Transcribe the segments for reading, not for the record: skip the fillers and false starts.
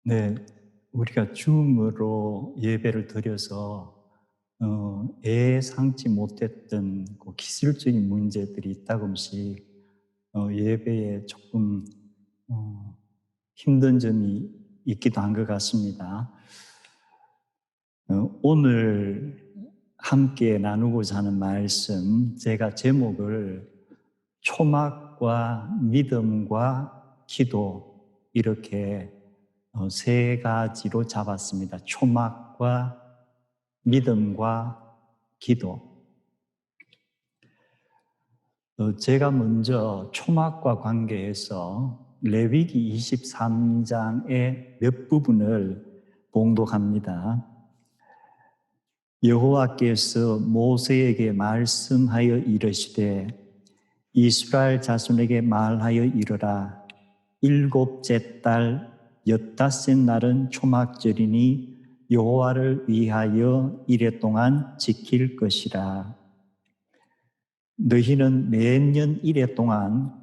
네, 우리가 줌으로 예배를 드려서 예상치 못했던 그 기술적인 문제들이 있다금씩 예배에 조금 힘든 점이 있기도 한 것 같습니다. 오늘 함께 나누고자 하는 말씀, 제가 제목을 초막과 믿음과 기도 이렇게 세 가지로 잡았습니다. 초막과 믿음과 기도. 제가 먼저 초막과 관계해서 레위기 23장의 몇 부분을 봉독합니다. 여호와께서 모세에게 말씀하여 이르시되 이스라엘 자손에게 말하여 이르라. 일곱째 달 15 날은 초막절이니 여호와를 위하여 이레 동안 지킬 것이라. 너희는 매년 이레 동안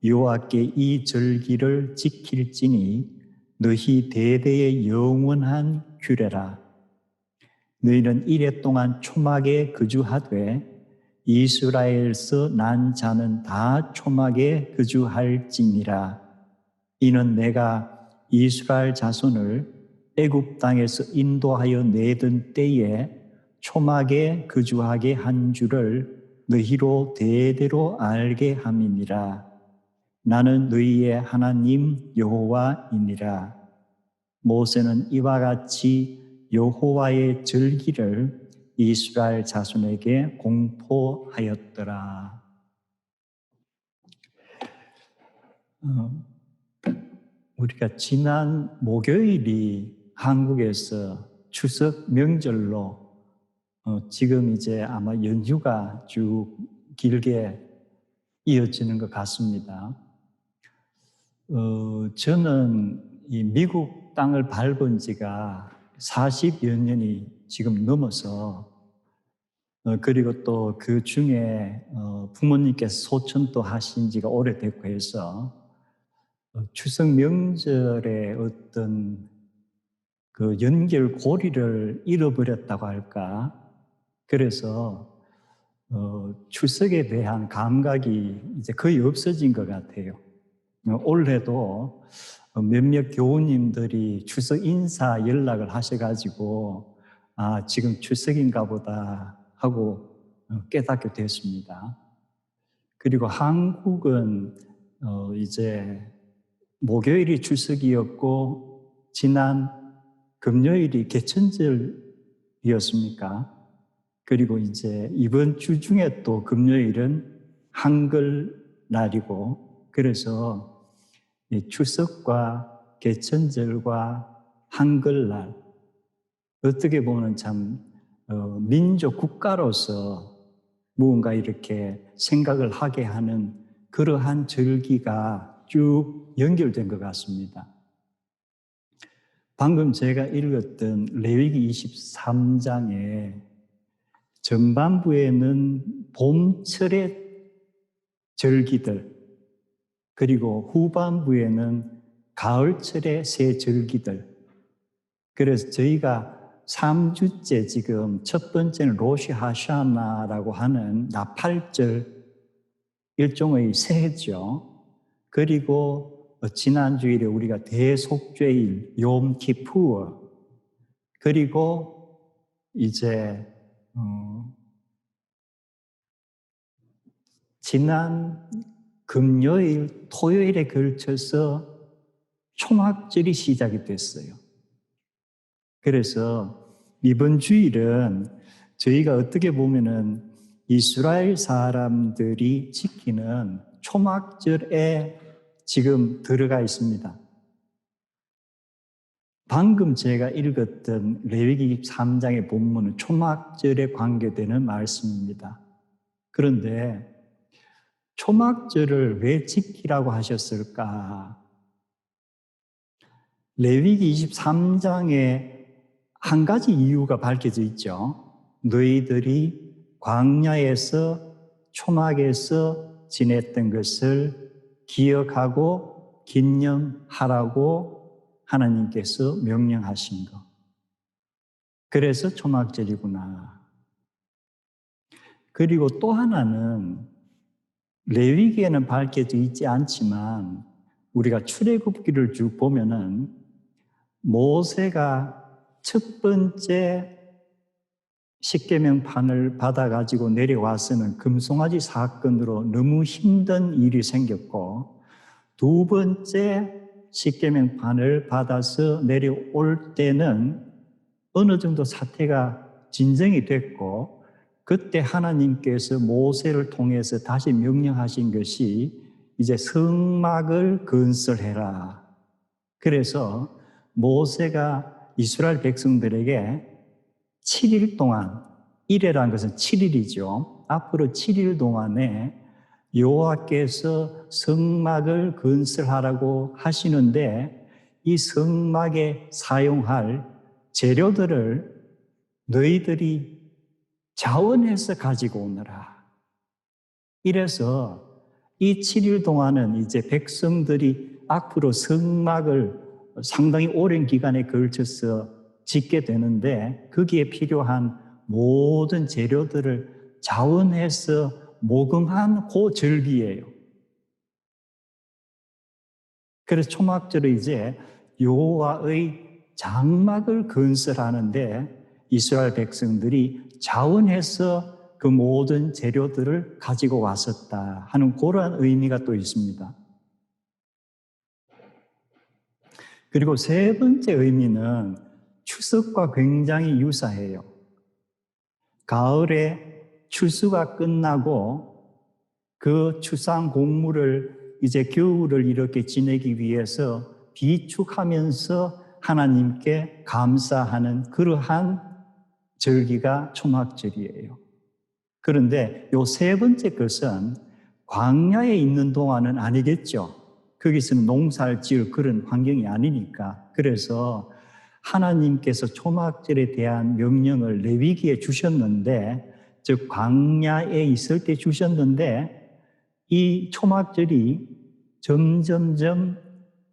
여호와께 이 절기를 지킬지니 너희 대대의 영원한 규례라. 너희는 이레 동안 초막에 거주하되 이스라엘에서 난 자는 다 초막에 거주할지니라. 이는 내가 이스라엘 자손을 애굽 땅에서 인도하여 내던 때에 초막에 거주하게 한 줄을 너희로 대대로 알게 함이니라. 나는 너희의 하나님 여호와이니라. 모세는 이와 같이 여호와의 절기를 이스라엘 자손에게 공포하였더라. 우리가 지난 목요일이 한국에서 추석 명절로 지금 이제 아마 연휴가 쭉 길게 이어지는 것 같습니다. 저는 이 미국 땅을 밟은 지가 40여 년이 지금 넘어서 그리고 또 그 중에 부모님께서 소천도 하신 지가 오래됐고 해서 추석 명절에 어떤 그 연결고리를 잃어버렸다고 할까? 그래서 추석에 대한 감각이 이제 거의 없어진 것 같아요. 올해도 몇몇 교우님들이 추석 인사 연락을 하셔가지고 지금 추석인가 보다 하고 깨닫게 됐습니다. 그리고 한국은 이제 목요일이 추석이었고 지난 금요일이 개천절이었습니까? 그리고 이제 이번 주 중에 또 금요일은 한글날이고 그래서 추석과 개천절과 한글날 어떻게 보면 참 민족 국가로서 무언가 이렇게 생각을 하게 하는 그러한 절기가 쭉 연결된 것 같습니다. 방금 제가 읽었던 레위기 23장의 전반부에는 봄철의 절기들 그리고 후반부에는 가을철의 새 절기들. 그래서 저희가 3주째 지금 첫 번째는 로시 하샤나라고 하는 나팔절 일종의 새해죠. 그리고 지난 주일에 우리가 대속죄일 욤키푸어 그리고 이제 지난 금요일, 토요일에 걸쳐서 초막절이 시작이 됐어요. 그래서 이번 주일은 저희가 어떻게 보면은 이스라엘 사람들이 지키는 초막절에 지금 들어가 있습니다. 방금 제가 읽었던 레위기 3장의 본문은 초막절에 관계되는 말씀입니다. 그런데 초막절을 왜 지키라고 하셨을까? 레위기 23장에 한 가지 이유가 밝혀져 있죠. 너희들이 광야에서 초막에서 지냈던 것을 기억하고 기념하라고 하나님께서 명령하신 것. 그래서 초막절이구나. 그리고 또 하나는 레위기에는 밝혀져 있지 않지만 우리가 출애굽기를 쭉 보면은 모세가 첫 번째 십계명판을 받아가지고 내려와서는 금송아지 사건으로 너무 힘든 일이 생겼고, 두 번째 십계명판을 받아서 내려올 때는 어느 정도 사태가 진정이 됐고, 그때 하나님께서 모세를 통해서 다시 명령하신 것이 이제 성막을 건설해라. 그래서 모세가 이스라엘 백성들에게 7일 동안, 일해라는 것은 7일이죠. 앞으로 7일 동안에 여호와께서 성막을 건설하라고 하시는데 이 성막에 사용할 재료들을 너희들이 자원해서 가지고 오너라. 이래서 이 7일 동안은 이제 백성들이 앞으로 성막을 상당히 오랜 기간에 걸쳐서 짓게 되는데 거기에 필요한 모든 재료들을 자원해서 모금한 그 절기예요. 그래서 초막절은 이제 여호와의 장막을 건설하는데 이스라엘 백성들이 자원해서 그 모든 재료들을 가지고 왔었다 하는 그러한 의미가 또 있습니다. 그리고 세 번째 의미는 추석과 굉장히 유사해요. 가을에 추수가 끝나고 그 추상 곡물을 이제 겨울을 이렇게 지내기 위해서 비축하면서 하나님께 감사하는 그러한 절기가 초막절이에요. 그런데 요 세 번째 것은 광야에 있는 동안은 아니겠죠. 거기서는 농사를 지을 그런 환경이 아니니까. 그래서 하나님께서 초막절에 대한 명령을 레위기에 주셨는데, 즉 광야에 있을 때 주셨는데 이 초막절이 점점점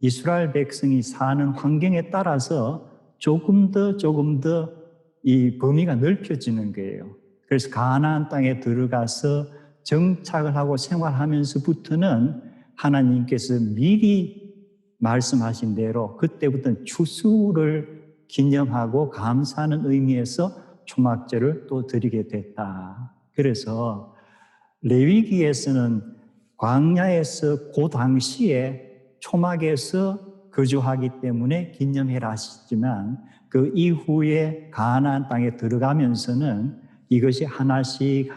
이스라엘 백성이 사는 환경에 따라서 조금 더 이 범위가 넓혀지는 거예요. 그래서 가나안 땅에 들어가서 정착을 하고 생활하면서부터는 하나님께서 미리 말씀하신 대로 그때부터는 추수를 기념하고 감사하는 의미에서 초막절을 또 드리게 됐다. 그래서 레위기에서는 광야에서 그 당시에 초막에서 거주하기 때문에 기념해라 하시지만 그 이후에 가나안 땅에 들어가면서는 이것이 하나씩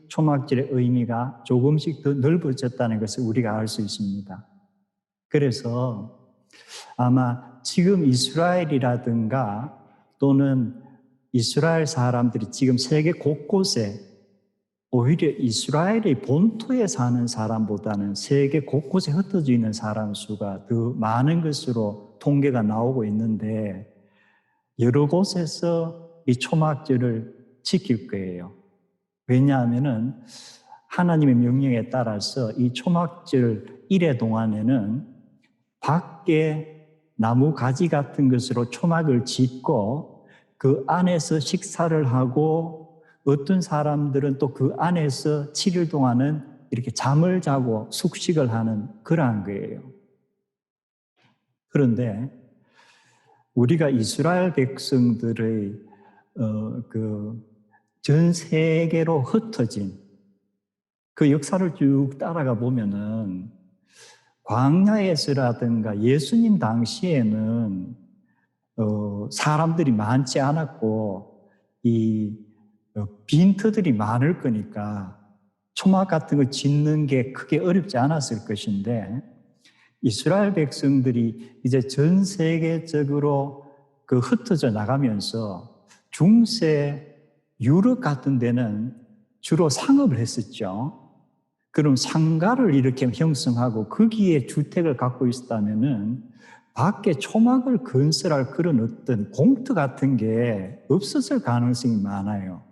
초막절의 의미가 조금씩 더 넓어졌다는 것을 우리가 알 수 있습니다. 그래서 아마 지금 이스라엘이라든가 또는 이스라엘 사람들이 지금 세계 곳곳에 오히려 이스라엘의 본토에 사는 사람보다는 세계 곳곳에 흩어져 있는 사람 수가 더 많은 것으로 통계가 나오고 있는데 여러 곳에서 이 초막절을 지킬 거예요. 왜냐하면은 하나님의 명령에 따라서 이 초막절 일회 동안에는 밖에 나무 가지 같은 것으로 초막을 짓고 그 안에서 식사를 하고 어떤 사람들은 또 그 안에서 7일 동안은 이렇게 잠을 자고 숙식을 하는 그러한 거예요. 그런데 우리가 이스라엘 백성들의 전 세계로 흩어진 그 역사를 쭉 따라가 보면은 광야에서라든가 예수님 당시에는 사람들이 많지 않았고 이 빈터들이 많을 거니까 초막 같은 거 짓는 게 크게 어렵지 않았을 것인데 이스라엘 백성들이 이제 전 세계적으로 그 흩어져 나가면서 중세 유럽 같은 데는 주로 상업을 했었죠. 그럼 상가를 이렇게 형성하고 거기에 주택을 갖고 있었다면은 밖에 초막을 건설할 그런 어떤 공터 같은 게 없었을 가능성이 많아요.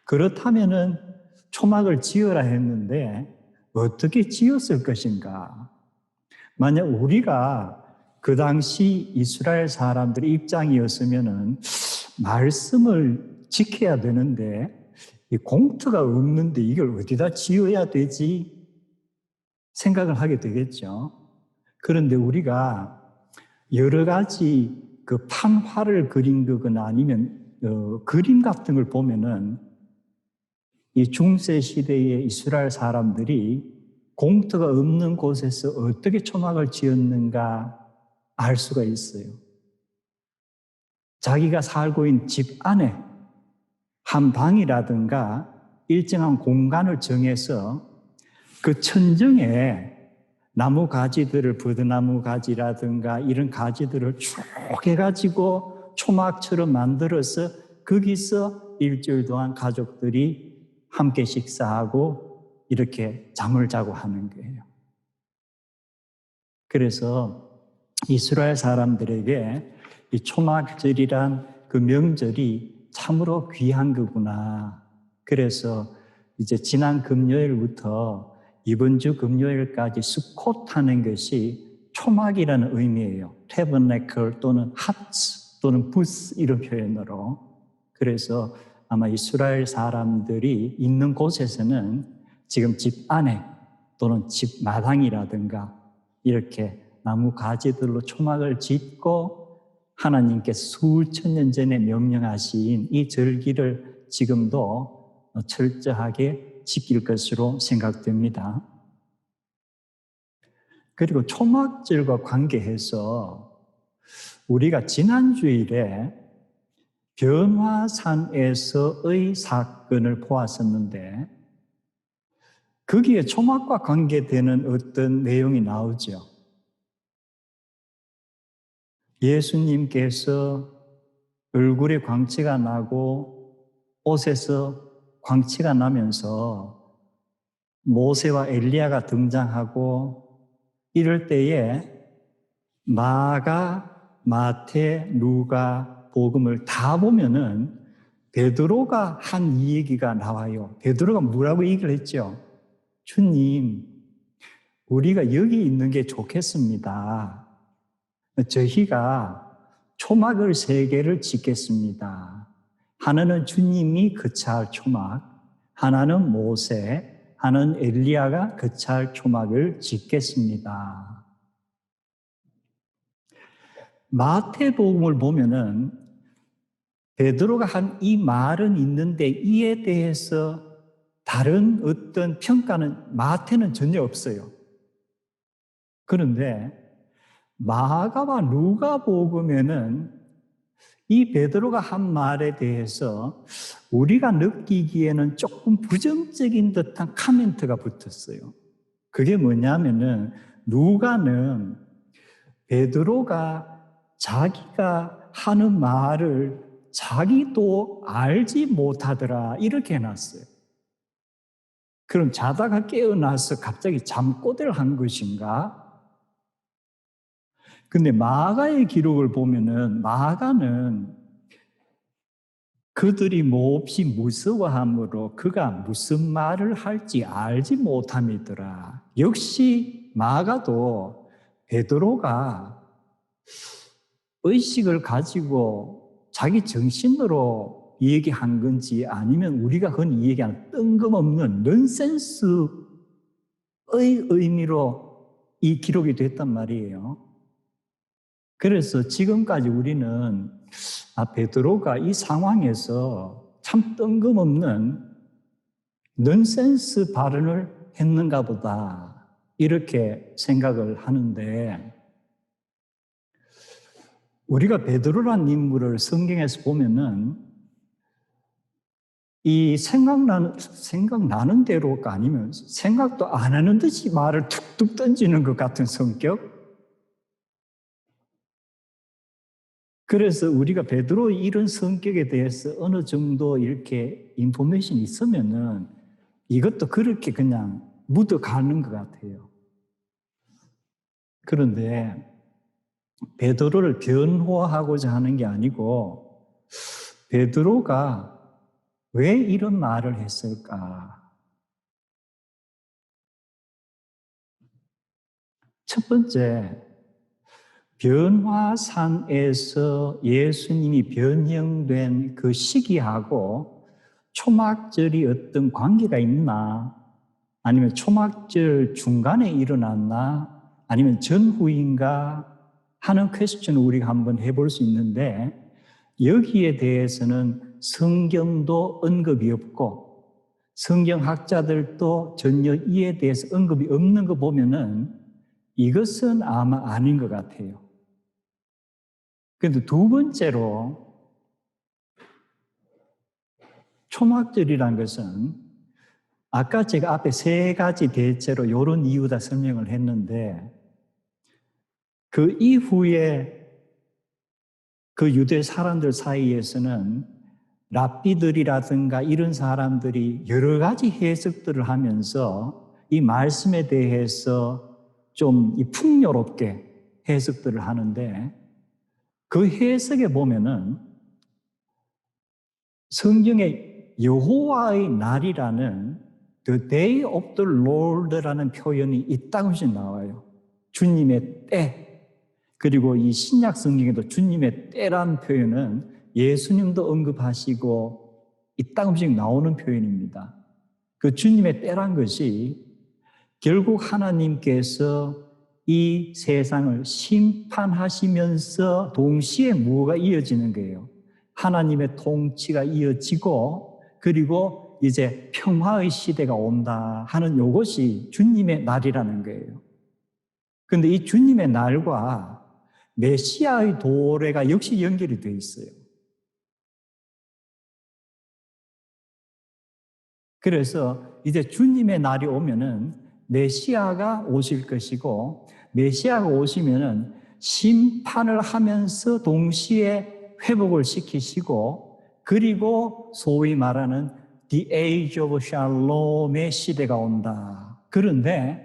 그렇다면은 초막을 지어라 했는데 어떻게 지었을 것인가? 만약 우리가 그 당시 이스라엘 사람들의 입장이었으면은 말씀을 지켜야 되는데 이 공터가 없는데 이걸 어디다 지어야 되지? 생각을 하게 되겠죠. 그런데 우리가 여러 가지 그 판화를 그린 거거나 아니면 그림 같은 걸 보면은 이 중세 시대의 이스라엘 사람들이 공터가 없는 곳에서 어떻게 초막을 지었는가 알 수가 있어요. 자기가 살고 있는 집 안에 한 방이라든가 일정한 공간을 정해서 그 천정에 나무 가지들을, 버드나무 가지라든가 이런 가지들을 쭉 해가지고 초막처럼 만들어서 거기서 일주일 동안 가족들이 함께 식사하고 이렇게 잠을 자고 하는 거예요. 그래서 이스라엘 사람들에게 이 초막절이란 그 명절이 참으로 귀한 거구나. 그래서 이제 지난 금요일부터 이번 주 금요일까지 스콧하는 것이 초막이라는 의미예요. 태버네클 또는 하츠 또는 부스 이런 표현으로. 그래서 아마 이스라엘 사람들이 있는 곳에서는 지금 집 안에 또는 집 마당이라든가 이렇게 나무 가지들로 초막을 짓고 하나님께서 수천 년 전에 명령하신 이 절기를 지금도 철저하게 지킬 것으로 생각됩니다. 그리고 초막절과 관계해서 우리가 지난 주일에 변화산에서의 사건을 보았었는데 거기에 초막과 관계되는 어떤 내용이 나오죠. 예수님께서 얼굴에 광채가 나고 옷에서 광채가 나면서 모세와 엘리야가 등장하고 이럴 때에 마가, 마태, 누가 복음을 다 보면은 베드로가 한 이 얘기가 나와요. 베드로가 뭐라고 얘기를 했죠? 주님, 우리가 여기 있는 게 좋겠습니다. 저희가 초막을 3개를 짓겠습니다. 하나는 주님이 거처할 초막, 하나는 모세, 하나는 엘리야가 거처할 초막을 짓겠습니다. 마태복음을 보면은 베드로가 한 이 말은 있는데 이에 대해서 다른 어떤 평가는 마태는 전혀 없어요. 그런데 마가와 누가복음에는 이 베드로가 한 말에 대해서 우리가 느끼기에는 조금 부정적인 듯한 코멘트가 붙었어요. 그게 뭐냐면은 누가는 베드로가 자기가 하는 말을 자기도 알지 못하더라 이렇게 해놨어요. 그럼 자다가 깨어나서 갑자기 잠꼬대를 한 것인가? 근데 마가의 기록을 보면은 마가는 그들이 몹시 무서워함으로 그가 무슨 말을 할지 알지 못함이더라. 역시 마가도 베드로가 의식을 가지고 자기 정신으로 얘기한 건지 아니면 우리가 흔히 얘기하는 뜬금없는 넌센스의 의미로 이 기록이 됐단 말이에요. 그래서 지금까지 우리는 베드로가 이 상황에서 참 뜬금없는 넌센스 발언을 했는가 보다 이렇게 생각을 하는데 우리가 베드로라는 인물을 성경에서 보면은 이 생각나는 대로가 아니면 생각도 안 하는 듯이 말을 툭툭 던지는 것 같은 성격? 그래서 우리가 베드로의 이런 성격에 대해서 어느 정도 이렇게 인포메이션이 있으면은 이것도 그렇게 그냥 묻어가는 것 같아요. 그런데 베드로를 변호하고자 하는 게 아니고 베드로가 왜 이런 말을 했을까? 첫 번째, 변화산에서 예수님이 변형된 그 시기하고 초막절이 어떤 관계가 있나? 아니면 초막절 중간에 일어났나? 아니면 전후인가? 하는 퀘스천을 우리가 한번 해볼 수 있는데, 여기에 대해서는 성경도 언급이 없고 성경학자들도 전혀 이에 대해서 언급이 없는 거 보면은 이것은 아마 아닌 것 같아요. 그런데 두 번째로 초막절이라는 것은 아까 제가 앞에 세 가지 대체로 이런 이유다 설명을 했는데, 그 이후에 그 유대 사람들 사이에서는 랍비들이라든가 이런 사람들이 여러 가지 해석들을 하면서 이 말씀에 대해서 좀 풍요롭게 해석들을 하는데, 그 해석에 보면은 성경에 여호와의 날이라는 The Day of the Lord라는 표현이 이따금씩 나와요. 주님의 때. 그리고 이 신약 성경에도 주님의 때란 표현은 예수님도 언급하시고 이따금씩 나오는 표현입니다. 그 주님의 때란 것이 결국 하나님께서 이 세상을 심판하시면서 동시에 무엇가 이어지는 거예요. 하나님의 통치가 이어지고, 그리고 이제 평화의 시대가 온다 하는 이것이 주님의 날이라는 거예요. 그런데 이 주님의 날과 메시아의 도래가 역시 연결이 되어 있어요. 그래서 이제 주님의 날이 오면은 메시아가 오실 것이고, 메시아가 오시면은 심판을 하면서 동시에 회복을 시키시고, 그리고 소위 말하는 The Age of Shalom의 시대가 온다. 그런데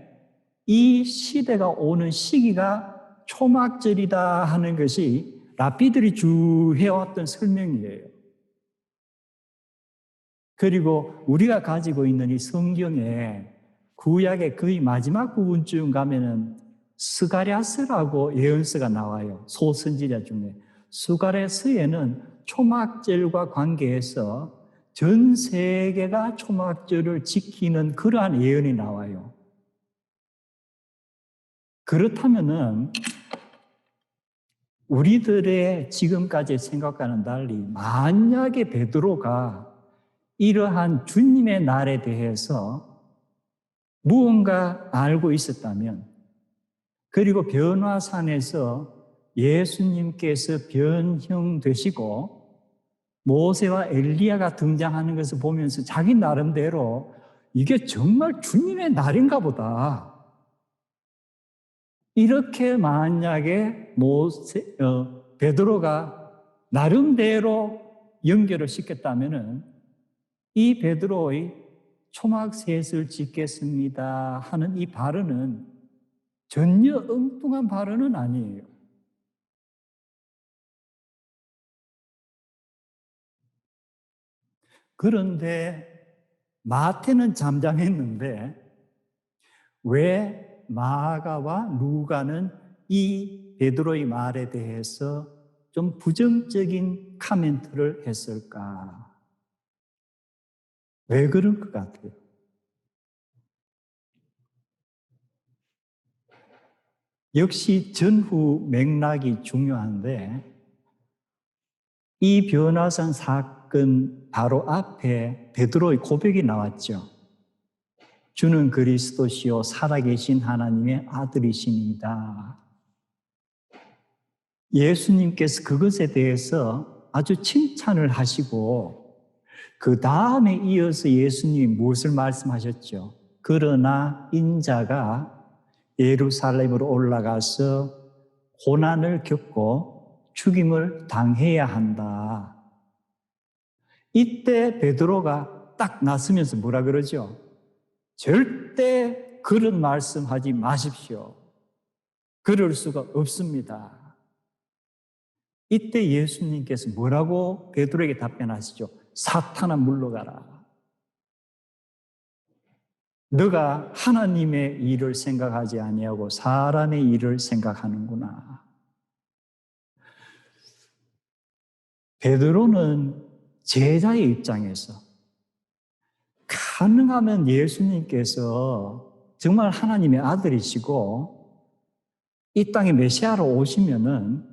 이 시대가 오는 시기가 초막절이다 하는 것이 랍비들이 쭉 해왔던 설명이에요. 그리고 우리가 가지고 있는 이 성경에 구약의 거의 마지막 부분쯤 가면은 스가랴스라고 예언서가 나와요. 소선지자 중에. 스가랴스에는 초막절과 관계해서 전 세계가 초막절을 지키는 그러한 예언이 나와요. 그렇다면은 우리들의 지금까지 생각과는 달리 만약에 베드로가 이러한 주님의 날에 대해서 무언가 알고 있었다면, 그리고 변화산에서 예수님께서 변형되시고 모세와 엘리야가 등장하는 것을 보면서 자기 나름대로 이게 정말 주님의 날인가 보다, 이렇게 만약에 베드로가 나름대로 연결을 시켰다면은 이 베드로의 초막셋을 짓겠습니다 하는 이 발언은 전혀 엉뚱한 발언은 아니에요. 그런데 마태는 잠잠했는데 왜 마가와 루가는 이 베드로의 말에 대해서 좀 부정적인 코멘트를 했을까? 왜 그럴 것 같아요? 역시 전후 맥락이 중요한데, 이 변화산 사건 바로 앞에 베드로의 고백이 나왔죠. 주는 그리스도시요 살아계신 하나님의 아들이십니다. 예수님께서 그것에 대해서 아주 칭찬을 하시고, 그 다음에 이어서 예수님이 무엇을 말씀하셨죠? 그러나 인자가 예루살렘으로 올라가서 고난을 겪고 죽임을 당해야 한다. 이때 베드로가 딱 나서면서 뭐라 그러죠? 절대 그런 말씀하지 마십시오. 그럴 수가 없습니다. 이때 예수님께서 뭐라고 베드로에게 답변하시죠? 사탄아 물러가라. 너가 하나님의 일을 생각하지 아니하고 사람의 일을 생각하는구나. 베드로는 제자의 입장에서 가능하면 예수님께서 정말 하나님의 아들이시고 이 땅에 메시아로 오시면은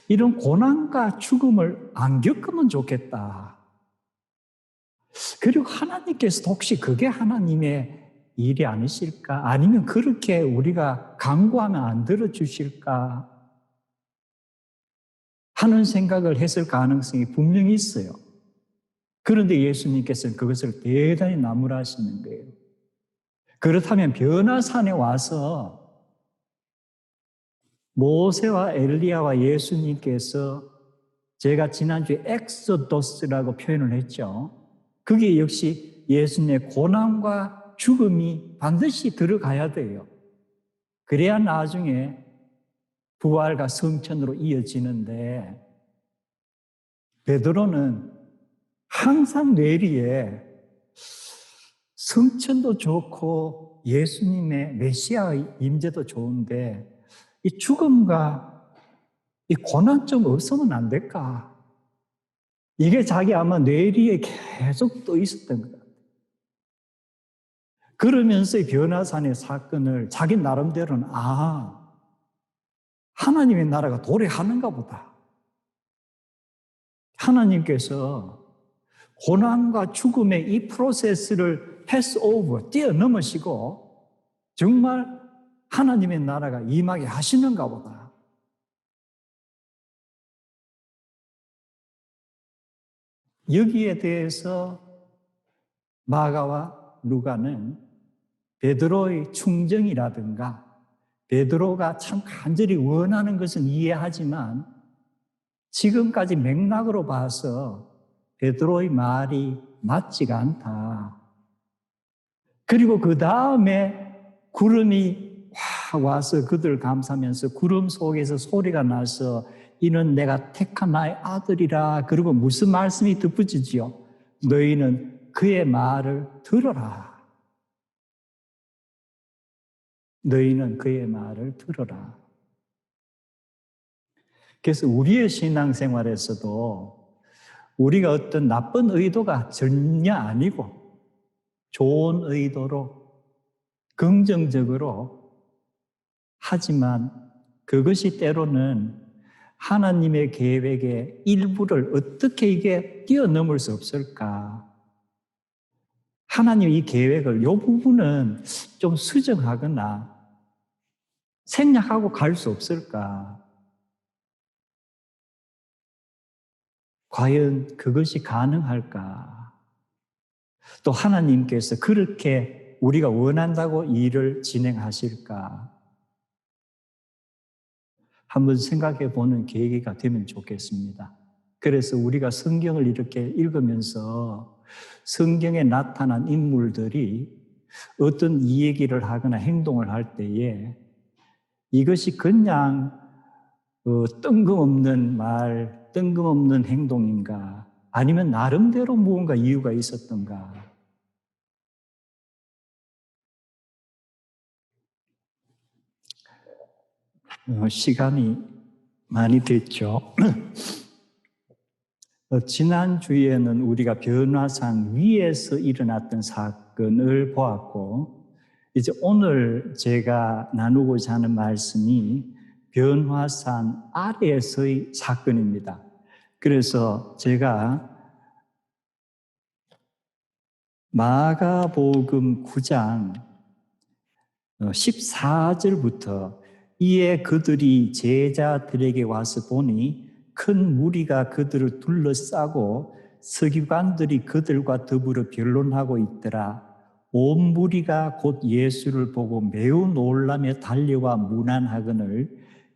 이런 고난과 죽음을 안 겪으면 좋겠다. 그리고 하나님께서도 혹시 그게 하나님의 일이 아니실까? 아니면 그렇게 우리가 간구하면 안 들어주실까? 하는 생각을 했을 가능성이 분명히 있어요. 그런데 예수님께서는 그것을 대단히 나무라시는 거예요. 그렇다면 변화산에 와서 모세와 엘리야와 예수님께서 제가 지난주에 엑소더스라고 표현을 했죠. 그게 역시 예수님의 고난과 죽음이 반드시 들어가야 돼요. 그래야 나중에 부활과 성천으로 이어지는데 베드로는 항상 뇌리에 성천도 좋고 예수님의 메시아의 임재도 좋은데 이 죽음과 이 고난 좀 없으면 안 될까? 이게 자기 아마 뇌리에 계속 떠 있었던 것 같아요. 그러면서 이 변화산의 사건을 자기 나름대로는 하나님의 나라가 도래하는가 보다. 하나님께서 고난과 죽음의 이 프로세스를 패스 오버, 뛰어넘으시고 정말 하나님의 나라가 임하게 하시는가 보다. 여기에 대해서 마가와 루가는 베드로의 충정이라든가 베드로가 참 간절히 원하는 것은 이해하지만 지금까지 맥락으로 봐서 베드로의 말이 맞지가 않다. 그리고 그 다음에 구름이 와서 그들 감싸면서 구름 속에서 소리가 나서 이는 내가 택한 나의 아들이라. 그리고 무슨 말씀이 덧붙이지요? 너희는 그의 말을 들어라. 너희는 그의 말을 들어라. 그래서 우리의 신앙생활에서도 우리가 어떤 나쁜 의도가 전혀 아니고 좋은 의도로 긍정적으로 하지만 그것이 때로는 하나님의 계획의 일부를 어떻게 이게 뛰어넘을 수 없을까? 하나님 이 계획을 이 부분은 좀 수정하거나 생략하고 갈 수 없을까? 과연 그것이 가능할까? 또 하나님께서 그렇게 우리가 원한다고 일을 진행하실까? 한번 생각해 보는 계기가 되면 좋겠습니다. 그래서 우리가 성경을 이렇게 읽으면서 성경에 나타난 인물들이 어떤 이야기를 하거나 행동을 할 때에 이것이 그냥 뜬금없는 말, 뜬금없는 행동인가? 아니면 나름대로 무언가 이유가 있었던가? 시간이 많이 됐죠. 지난주에는 우리가 변화산 위에서 일어났던 사건을 보았고, 이제 오늘 제가 나누고자 하는 말씀이 변화산 아래에서의 사건입니다. 그래서 제가 마가복음 9장 14절부터 이에 그들이 제자들에게 와서 보니 큰 무리가 그들을 둘러싸고 서기관들이 그들과 더불어 변론하고 있더라. 온 무리가 곧 예수를 보고 매우 놀라며 달려와 문안하거늘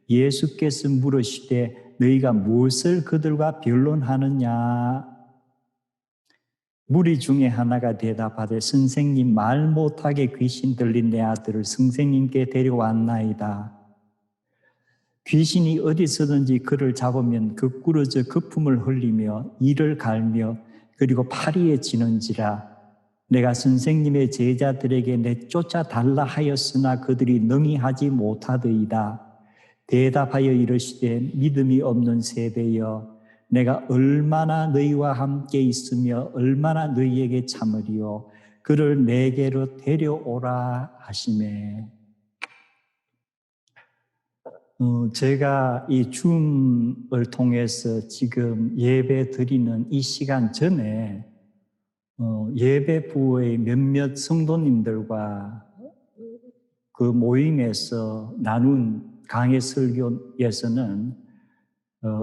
예수께서 물으시되 너희가 무엇을 그들과 변론하느냐? 무리 중에 하나가 대답하되 선생님 말 못하게 귀신 들린 내 아들을 선생님께 데려왔나이다. 귀신이 어디서든지 그를 잡으면 거꾸러져 거품을 흘리며 이를 갈며 그리고 파리에 지는지라. 내가 선생님의 제자들에게 내쫓아 달라 하였으나 그들이 능히 하지 못하더이다. 대답하여 이르시되 믿음이 없는 세대여 내가 얼마나 너희와 함께 있으며 얼마나 너희에게 참으리요 그를 내게로 데려오라 하시매. 제가 이 줌을 통해서 지금 예배 드리는 이 시간 전에 예배부의 몇몇 성도님들과 그 모임에서 나눈 강해 설교에서는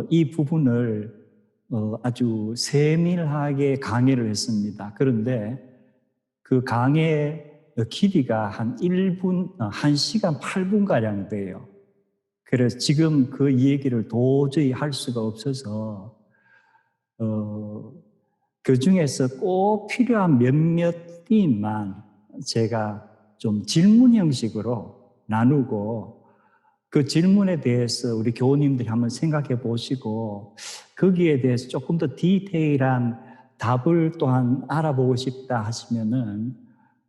이 부분을 아주 세밀하게 강해를 했습니다. 그런데 그 강의 길이가 한 1시간 8분가량 돼요. 그래서 지금 그 얘기를 도저히 할 수가 없어서 그 중에서 꼭 필요한 몇몇 띠만 제가 좀 질문 형식으로 나누고 그 질문에 대해서 우리 교우님들이 한번 생각해 보시고 거기에 대해서 조금 더 디테일한 답을 또한 알아보고 싶다 하시면은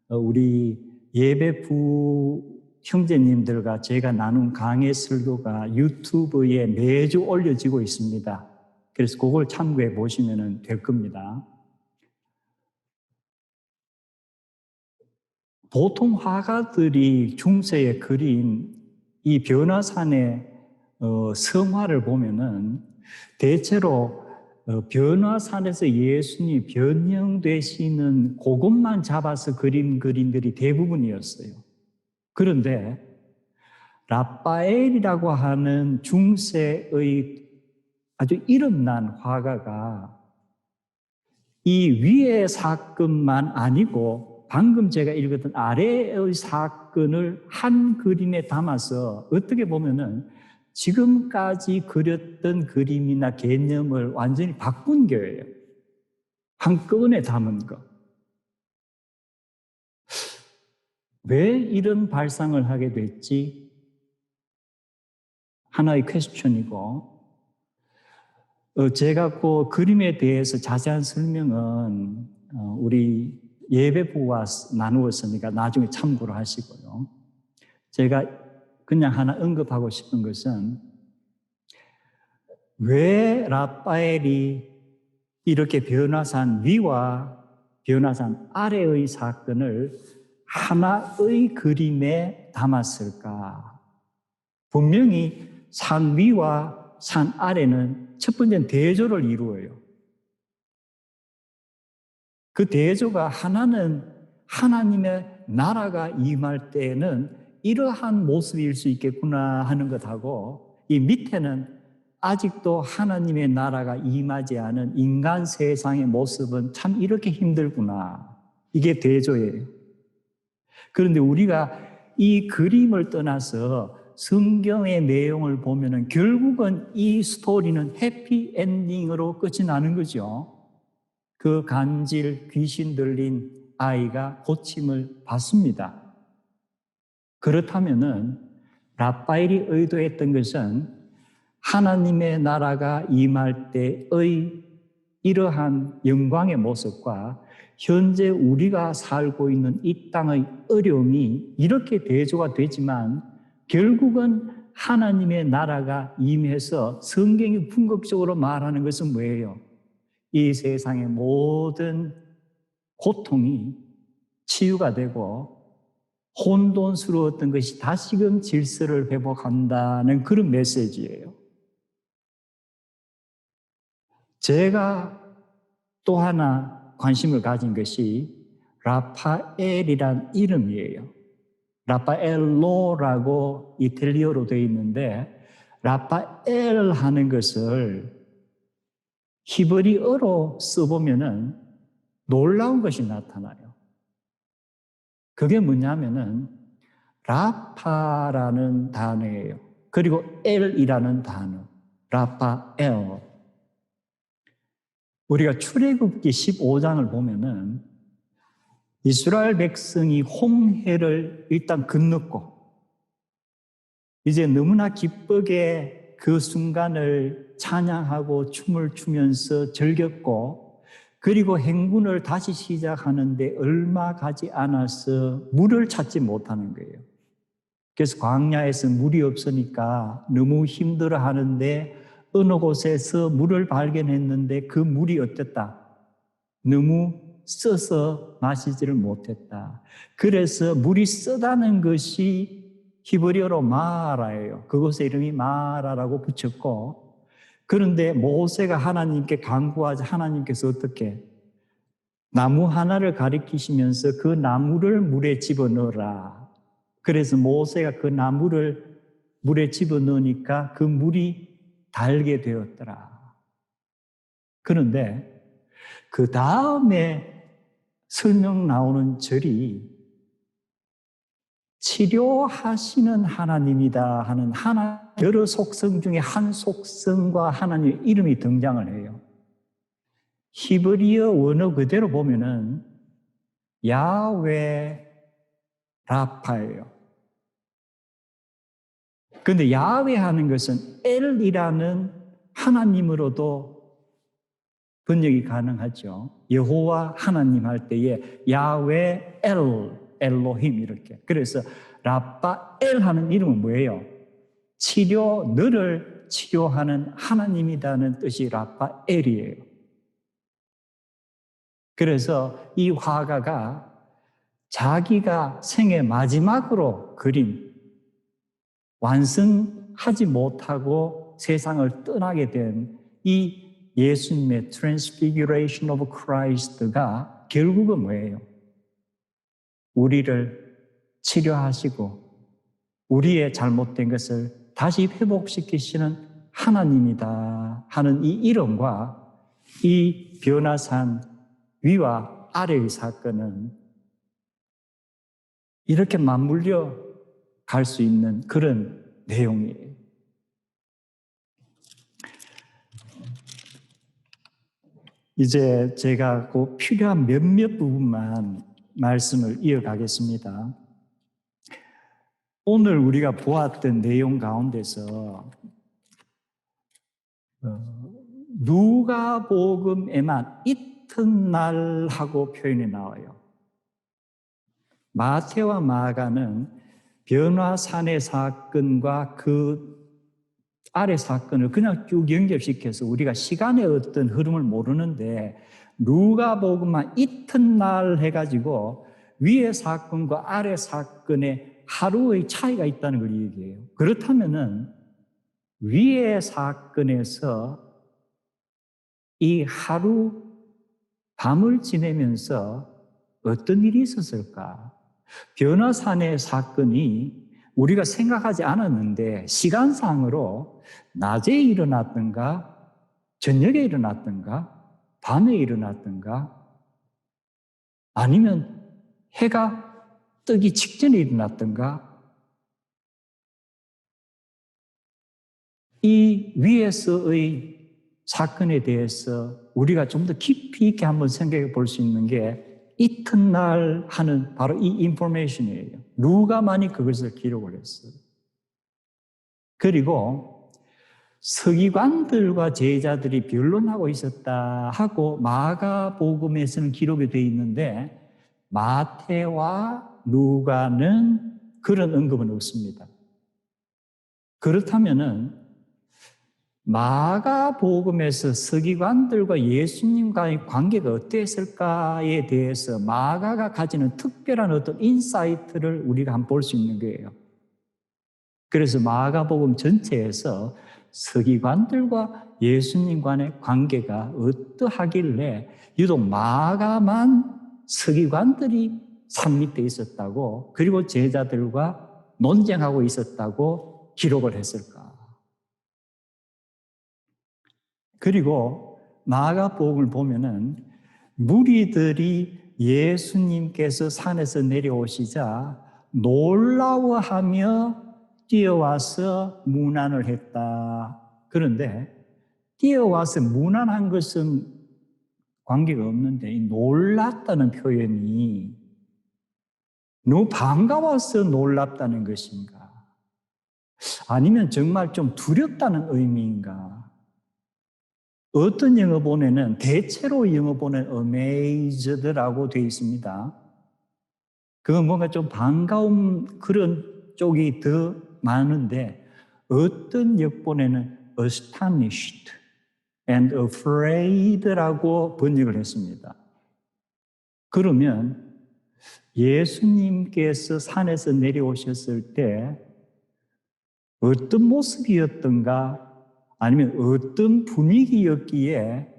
우리 예배부 형제님들과 제가 나눈 강해 설교가 유튜브에 매주 올려지고 있습니다. 그래서 그걸 참고해 보시면 될 겁니다. 보통 화가들이 중세에 그린 이 변화산의 성화를 보면은 대체로 변화산에서 예수님이 변형되시는 그것만 잡아서 그린 그림들이 대부분이었어요. 그런데 라파엘이라고 하는 중세의 아주 이름난 화가가 이 위의 사건만 아니고 방금 제가 읽었던 아래의 사건을 한 그림에 담아서 어떻게 보면은 지금까지 그렸던 그림이나 개념을 완전히 바꾼 거예요. 한꺼번에 담은 거. 왜 이런 발상을 하게 됐지? 하나의 퀘스천이고, 제가 그 그림에 대해서 자세한 설명은 우리 예배부와 나누었으니까 나중에 참고로 하시고요. 제가 그냥 하나 언급하고 싶은 것은 왜 라파엘이 이렇게 변화산 위와 변화산 아래의 사건을 하나의 그림에 담았을까? 분명히 산 위와 산 아래는 첫 번째는 대조를 이루어요. 그 대조가 하나는 하나님의 나라가 임할 때에는 이러한 모습일 수 있겠구나 하는 것하고 이 밑에는 아직도 하나님의 나라가 임하지 않은 인간 세상의 모습은 참 이렇게 힘들구나. 이게 대조예요. 그런데 우리가 이 그림을 떠나서 성경의 내용을 보면은 결국은 이 스토리는 해피엔딩으로 끝이 나는 거죠. 그 간질 귀신 들린 아이가 고침을 받습니다. 그렇다면은 라파엘이 의도했던 것은 하나님의 나라가 임할 때의 이러한 영광의 모습과 현재 우리가 살고 있는 이 땅의 어려움이 이렇게 대조가 되지만 결국은 하나님의 나라가 임해서 성경이 궁극적으로 말하는 것은 뭐예요? 이 세상의 모든 고통이 치유가 되고 혼돈스러웠던 것이 다시금 질서를 회복한다는 그런 메시지예요. 제가 또 하나 관심을 가진 것이 라파엘이란 이름이에요. 라파엘로라고 이탈리아로 되어 있는데 라파엘 하는 것을 히브리어로 써보면은 놀라운 것이 나타나요. 그게 뭐냐면은 라파라는 단어예요. 그리고 엘이라는 단어, 라파엘. 우리가 출애굽기 15장을 보면은 이스라엘 백성이 홍해를 일단 건넜고 이제 너무나 기쁘게 그 순간을 찬양하고 춤을 추면서 즐겼고 그리고 행군을 다시 시작하는데 얼마 가지 않아서 물을 찾지 못하는 거예요. 그래서 광야에서 물이 없으니까 너무 힘들어하는데 어느 곳에서 물을 발견했는데 그 물이 어땠다? 너무 써서 마시지를 못했다. 그래서 물이 쓰다는 것이 히브리어로 마라예요. 그곳의 이름이 마라라고 붙였고, 그런데 모세가 하나님께 간구하자 하나님께서 어떻게? 나무 하나를 가리키시면서 그 나무를 물에 집어넣어라. 그래서 모세가 그 나무를 물에 집어넣으니까 그 물이 달게 되었더라. 그런데 그 다음에 설명 나오는 절이 치료하시는 하나님이다 하는 여러 속성 중에 한 속성과 하나님의 이름이 등장을 해요. 히브리어 원어 그대로 보면은 야훼 라파예요. 그런데 야훼 하는 것은 엘이라는 하나님으로도 번역이 가능하죠. 여호와 하나님 할 때에 야훼 엘로힘 이렇게. 그래서 라파엘 하는 이름은 뭐예요? 너를 치료하는 하나님이라는 뜻이 라파엘이에요. 그래서 이 화가가 자기가 생애 마지막으로 그린 완성하지 못하고 세상을 떠나게 된 이 예수님의 Transfiguration of Christ가 결국은 뭐예요? 우리를 치료하시고 우리의 잘못된 것을 다시 회복시키시는 하나님이다 하는 이 이름과 이 변화산 위와 아래의 사건은 이렇게 맞물려 갈 수 있는 그런 내용이에요. 이제 제가 그 필요한 몇몇 부분만 말씀을 이어가겠습니다. 오늘 우리가 보았던 내용 가운데서 누가복음에만 이튿날하고 표현이 나와요. 마태와 마가는 변화산의 사건과 그 아래 사건을 그냥 쭉 연결시켜서 우리가 시간의 어떤 흐름을 모르는데 누가복음만 이튿날 해가지고 위의 사건과 아래 사건의 하루의 차이가 있다는 걸 얘기해요. 그렇다면은 위의 사건에서 이 하루 밤을 지내면서 어떤 일이 있었을까? 변화산의 사건이 우리가 생각하지 않았는데 시간상으로 낮에 일어났던가 저녁에 일어났던가 밤에 일어났던가 아니면 해가 뜨기 직전에 일어났던가 이 위에서의 사건에 대해서 우리가 좀 더 깊이 있게 한번 생각해 볼 수 있는 게 이튿날 하는 바로 이 인포메이션이에요. 누가만이 그것을 기록을 했어요. 그리고 서기관들과 제자들이 변론하고 있었다 하고 마가복음에서는 기록이 되어 있는데 마태와 누가는 그런 언급은 없습니다. 그렇다면은 마가복음에서 서기관들과 예수님과의 관계가 어땠을까에 대해서 마가가 가지는 특별한 어떤 인사이트를 우리가 한번 볼 수 있는 거예요. 그래서 마가복음 전체에서 서기관들과 예수님 간의 관계가 어떠하길래 유독 마가만 서기관들이 산밑에 있었다고 그리고 제자들과 논쟁하고 있었다고 기록을 했을까? 그리고 마가복음을 보면은 무리들이 예수님께서 산에서 내려오시자 놀라워하며 뛰어와서 문안을 했다. 그런데 뛰어와서 문안한 것은 관계가 없는데 이 놀랐다는 표현이 너무 반가워서 놀랍다는 것인가? 아니면 정말 좀 두렵다는 의미인가? 어떤 영어본에는 대체로 영어본은 amazed라고 되어 있습니다. 그건 뭔가 좀 반가움 그런 쪽이 더 많은데 어떤 역본에는 astonished and afraid라고 번역을 했습니다. 그러면 예수님께서 산에서 내려오셨을 때 어떤 모습이었던가 아니면 어떤 분위기였기에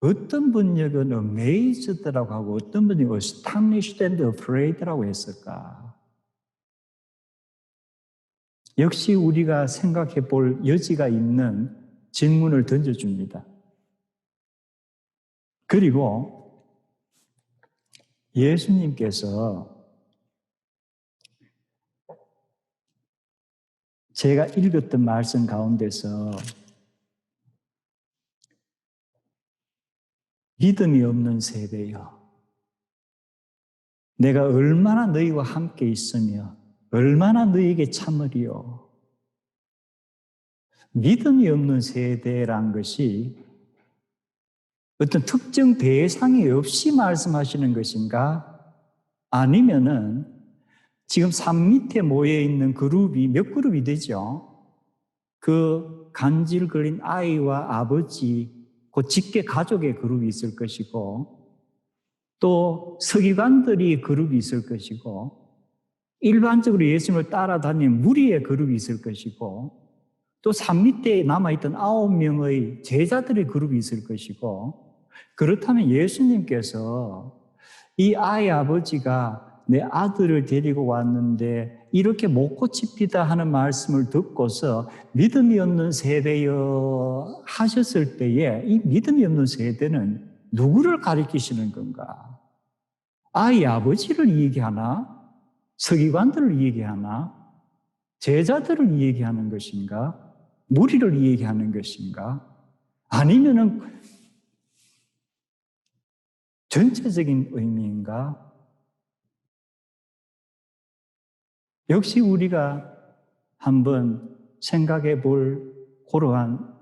어떤 번역은 amazed라고 하고 어떤 번역은 astonished and afraid라고 했을까? 역시 우리가 생각해 볼 여지가 있는 질문을 던져줍니다. 그리고 예수님께서 제가 읽었던 말씀 가운데서 믿음이 없는 세대여, 내가 얼마나 너희와 함께 있으며 얼마나 너희에게 참으리요. 믿음이 없는 세대란 것이 어떤 특정 대상이 없이 말씀하시는 것인가? 아니면은 지금 산 밑에 모여 있는 그룹이 몇 그룹이 되죠? 그 간질 걸린 아이와 아버지, 그 직계 가족의 그룹이 있을 것이고, 또 서기관들이 그룹이 있을 것이고, 일반적으로 예수님을 따라다니는 무리의 그룹이 있을 것이고, 또 산 밑에 남아있던 9명의 제자들의 그룹이 있을 것이고, 그렇다면 예수님께서 이 아이 아버지가 내 아들을 데리고 왔는데 이렇게 못 고칩니다 하는 말씀을 듣고서 믿음이 없는 세대여 하셨을 때에 이 믿음이 없는 세대는 누구를 가리키시는 건가? 아이 아버지를 얘기하나? 서기관들을 얘기하나? 제자들을 얘기하는 것인가? 무리를 얘기하는 것인가? 아니면은 전체적인 의미인가? 역시 우리가 한번 생각해 볼 그러한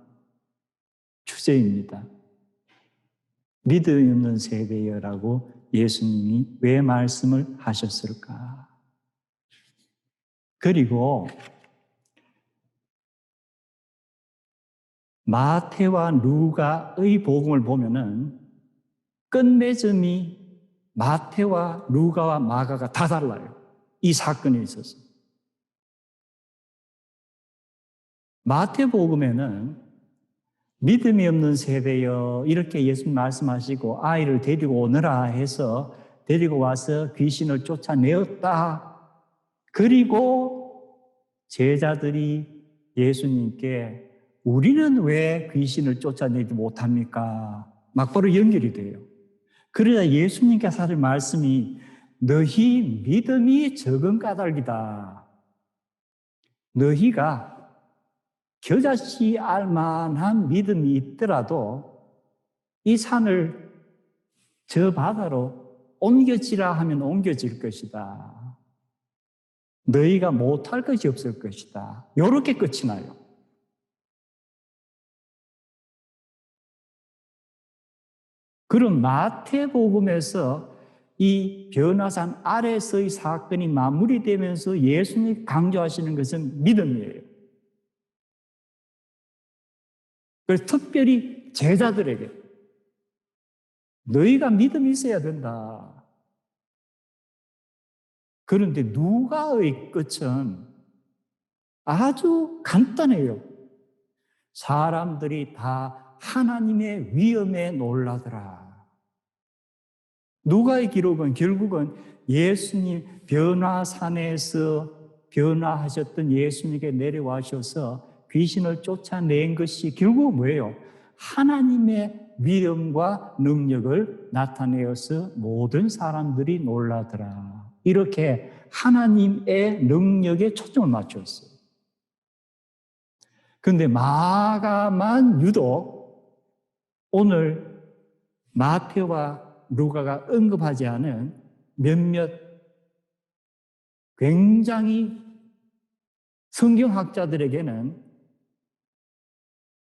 주제입니다. 믿음이 없는 세대여라고 예수님이 왜 말씀을 하셨을까? 그리고 마태와 루가의 복음을 보면은 끝맺음이 마태와 루가와 마가가 다 달라요. 이 사건에 있어서. 마태복음에는 믿음이 없는 세대여 이렇게 예수님 말씀하시고 아이를 데리고 오너라 해서 데리고 와서 귀신을 쫓아내었다. 그리고 제자들이 예수님께 우리는 왜 귀신을 쫓아내지 못합니까? 막바로 연결이 돼요. 그러자 예수님께서 하신 말씀이 너희 믿음이 적은 까닭이다. 너희가 겨자씨 알만한 믿음이 있더라도 이 산을 저 바다로 옮겨지라 하면 옮겨질 것이다. 너희가 못할 것이 없을 것이다. 이렇게 끝이 나요. 그럼 마태복음에서 이 변화산 아래서의 사건이 마무리되면서 예수님이 강조하시는 것은 믿음이에요. 그래서 특별히 제자들에게 너희가 믿음이 있어야 된다. 그런데 누가의 끝은 아주 간단해요. 사람들이 다 하나님의 위엄에 놀라더라. 누가의 기록은 결국은 예수님 변화산에서 변화하셨던 예수님께 내려와셔서 귀신을 쫓아낸 것이 결국 뭐예요? 하나님의 위엄과 능력을 나타내어서 모든 사람들이 놀라더라. 이렇게 하나님의 능력에 초점을 맞췄어요. 그런데 마가만 유독 오늘 마태와 루가가 언급하지 않은 몇몇 굉장히 성경학자들에게는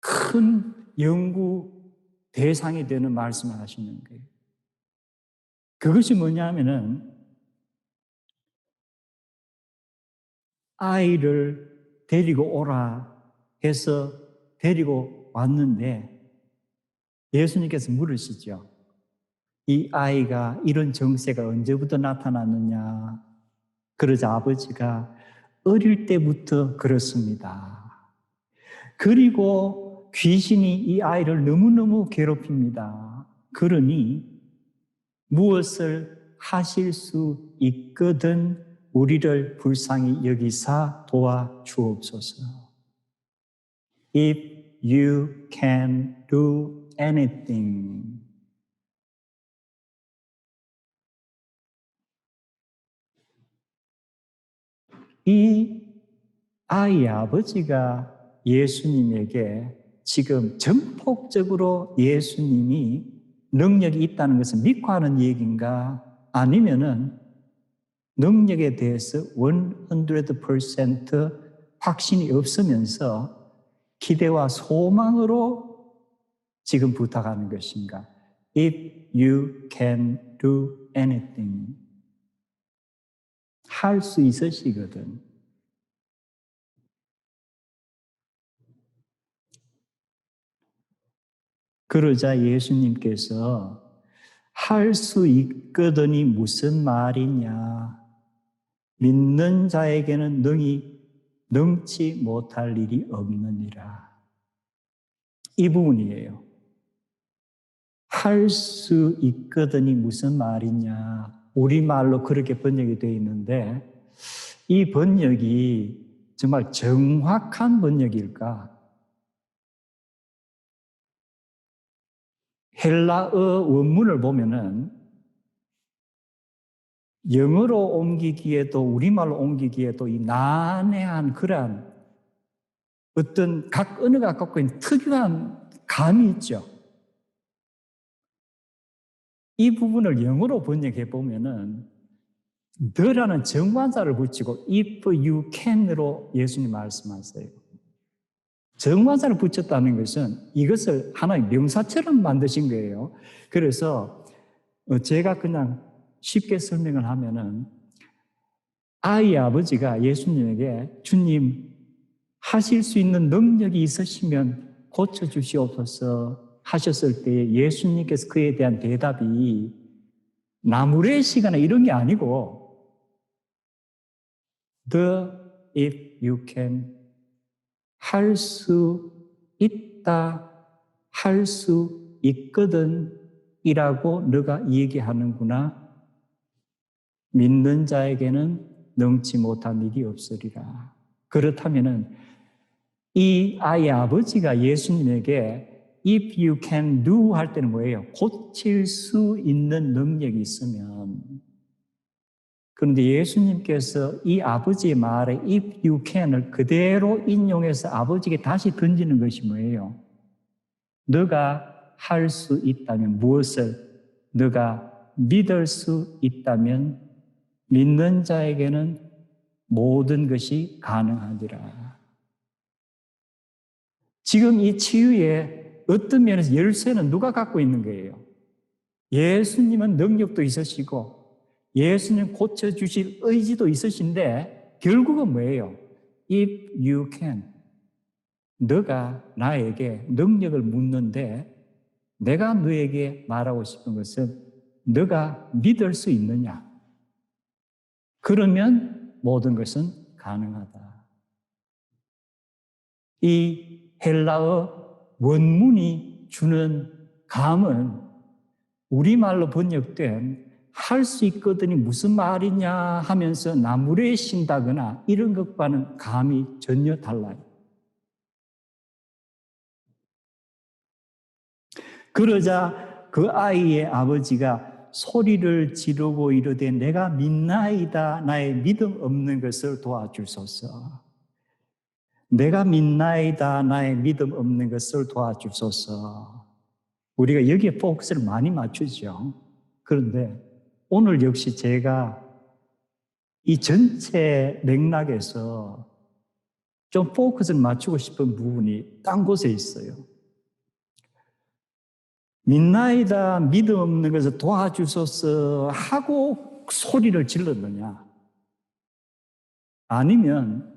큰 연구 대상이 되는 말씀을 하시는 거예요. 그것이 뭐냐면은 아이를 데리고 오라 해서 데리고 왔는데 예수님께서 물으시죠. 이 아이가 이런 정세가 언제부터 나타났느냐? 그러자 아버지가 어릴 때부터 그렇습니다. 그리고 귀신이 이 아이를 너무너무 괴롭힙니다. 그러니 무엇을 하실 수 있거든 우리를 불쌍히 여기사 도와주옵소서. If you can do anything. 이 아이의 아버지가 예수님에게 지금 전폭적으로 예수님이 능력이 있다는 것을 믿고 하는 얘기인가? 아니면은 능력에 대해서 100% 확신이 없으면서 기대와 소망으로 지금 부탁하는 것인가? If you can do anything. 할 수 있으시거든. 그러자 예수님께서 할 수 있거든이 무슨 말이냐? 믿는 자에게는 능치 못할 일이 없느니라. 이 부분이에요. 할 수 있거든이 무슨 말이냐? 우리말로 그렇게 번역이 되어 있는데 이 번역이 정말 정확한 번역일까? 헬라어 원문을 보면은 영어로 옮기기에도 우리말로 옮기기에도 이 난해한 그러한 어떤 각 언어가 갖고 있는 특유한 감이 있죠. 이 부분을 영어로 번역해 보면은 너라는 정관사를 붙이고 if you can으로 예수님 말씀하세요. 정관사를 붙였다는 것은 이것을 하나의 명사처럼 만드신 거예요. 그래서 제가 그냥 쉽게 설명을 하면은 아이의 아버지가 예수님에게 주님 하실 수 있는 능력이 있으시면 고쳐주시옵소서 하셨을 때 예수님께서 그에 대한 대답이 나무래시거나 이런 게 아니고 if you can 할 수 있다, 할 수 있거든 이라고 너가 얘기하는구나. 믿는 자에게는 능치 못한 일이 없으리라. 그렇다면은 이 아이의 아버지가 예수님에게 if you can do 할 때는 뭐예요? 고칠 수 있는 능력이 있으면. 그런데 예수님께서 이 아버지의 말에 if you can을 그대로 인용해서 아버지에게 다시 던지는 것이 뭐예요? 너가 할 수 있다면 무엇을? 너가 믿을 수 있다면 믿는 자에게는 모든 것이 가능하리라. 지금 이 치유의 어떤 면에서 열쇠는 누가 갖고 있는 거예요? 예수님은 능력도 있으시고 예수님 고쳐주실 의지도 있으신데 결국은 뭐예요? If you can. 너가 나에게 능력을 묻는데 내가 너에게 말하고 싶은 것은 너가 믿을 수 있느냐? 그러면 모든 것은 가능하다. 이 헬라어 원문이 주는 감은 우리말로 번역된 할 수 있거든이 무슨 말이냐 하면서 나무래 신다거나 이런 것과는 감이 전혀 달라요. 그러자 그 아이의 아버지가 소리를 지르고 이르되 내가 믿나이다 나의 믿음 없는 것을 도와주소서. 내가 믿나이다 나의 믿음 없는 것을 도와주소서. 우리가 여기에 포커스를 많이 맞추죠. 그런데 오늘 역시 제가 이 전체 맥락에서 좀 포커스를 맞추고 싶은 부분이 딴 곳에 있어요. 믿나이다 믿음 없는 것을 도와주소서 하고 소리를 질렀느냐? 아니면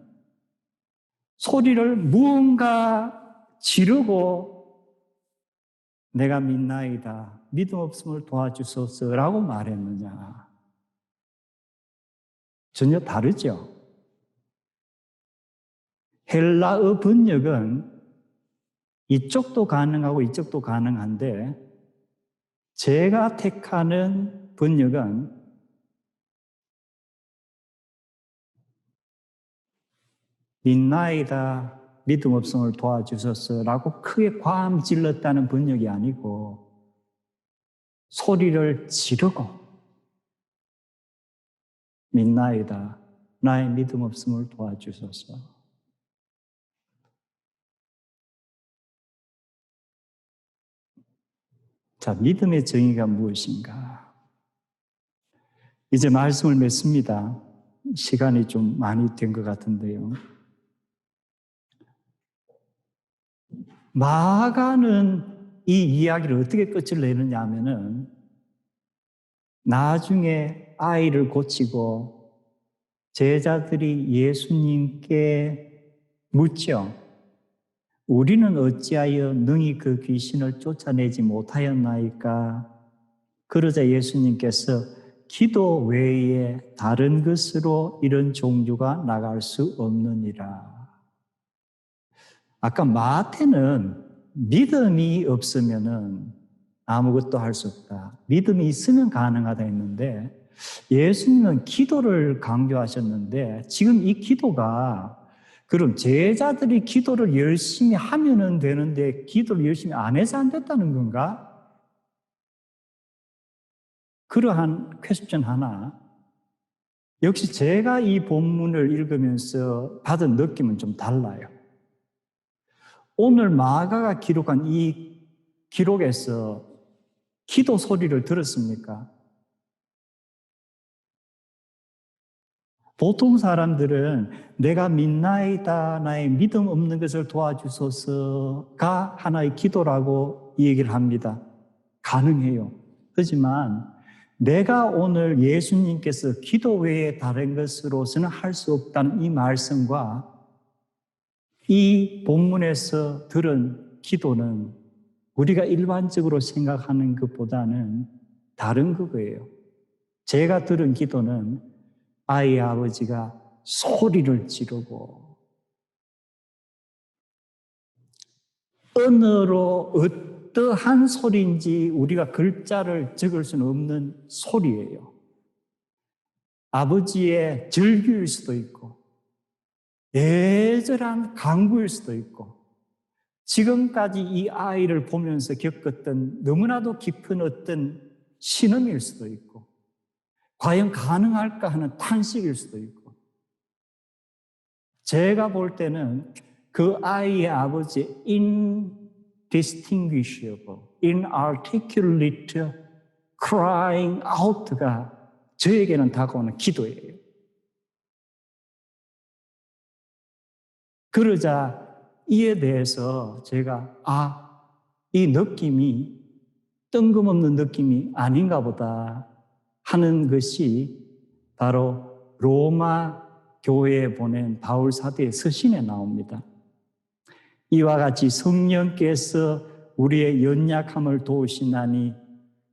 소리를 무언가 지르고 내가 믿나이다, 믿음 없음을 도와주소서라고 말했느냐? 전혀 다르죠. 헬라어 번역은 이쪽도 가능하고 이쪽도 가능한데 제가 택하는 번역은 믿나이다, 믿음 없음을 도와주소서라고 크게 과음 질렀다는 번역이 아니고 소리를 지르고 믿나이다, 나의 믿음 없음을 도와주소서. 자, 믿음의 정의가 무엇인가? 이제 말씀을 맺습니다. 시간이 좀 많이 된 것 같은데요. 마가는 이 이야기를 어떻게 끝을 내느냐 하면은 나중에 아이를 고치고 제자들이 예수님께 묻죠. 우리는 어찌하여 능히 그 귀신을 쫓아내지 못하였나이까? 그러자 예수님께서 기도 외에 다른 것으로 이런 종류가 나갈 수 없느니라. 아까 마태는 믿음이 없으면은 아무것도 할 수 없다, 믿음이 있으면 가능하다 했는데 예수님은 기도를 강조하셨는데 지금 이 기도가 그럼 제자들이 기도를 열심히 하면은 되는데 기도를 열심히 안 해서 안 됐다는 건가? 그러한 퀘스천 하나. 역시 제가 이 본문을 읽으면서 받은 느낌은 좀 달라요. 오늘 마가가 기록한 이 기록에서 기도 소리를 들었습니까? 보통 사람들은 내가 믿나이다, 나의 믿음 없는 것을 도와주소서가 하나의 기도라고 얘기를 합니다. 가능해요. 하지만 내가 오늘 예수님께서 기도 외에 다른 것으로서는 할 수 없다는 이 말씀과 이 본문에서 들은 기도는 우리가 일반적으로 생각하는 것보다는 다른 거예요. 제가 들은 기도는 아이의 아버지가 소리를 지르고 언어로 어떠한 소리인지 우리가 글자를 적을 수는 없는 소리예요. 아버지의 절규일 수도 있고 애절한 간구일 수도 있고 지금까지 이 아이를 보면서 겪었던 너무나도 깊은 어떤 신음일 수도 있고 과연 가능할까 하는 탄식일 수도 있고 제가 볼 때는 그 아이의 아버지 indistinguishable, inarticulate crying out가 저에게는 다가오는 기도예요. 그러자 이에 대해서 제가 이 느낌이 뜬금없는 느낌이 아닌가 보다 하는 것이 바로 로마 교회에 보낸 바울 사도의 서신에 나옵니다. 이와 같이 성령께서 우리의 연약함을 도우시나니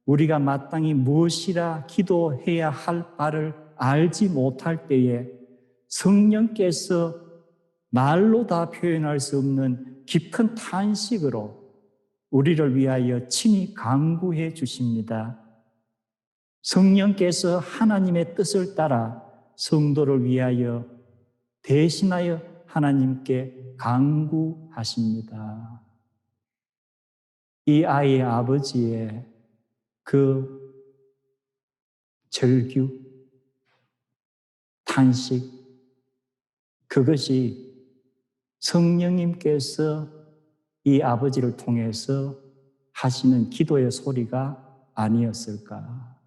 우리가 마땅히 무엇이라 기도해야 할 바를 알지 못할 때에 성령께서 말로 다 표현할 수 없는 깊은 탄식으로 우리를 위하여 친히 간구해 주십니다. 성령께서 하나님의 뜻을 따라 성도를 위하여 대신하여 하나님께 간구하십니다. 이 아이의 아버지의 그 절규, 탄식, 그것이 성령님께서 이 아버지를 통해서 하시는 기도의 소리가 아니었을까?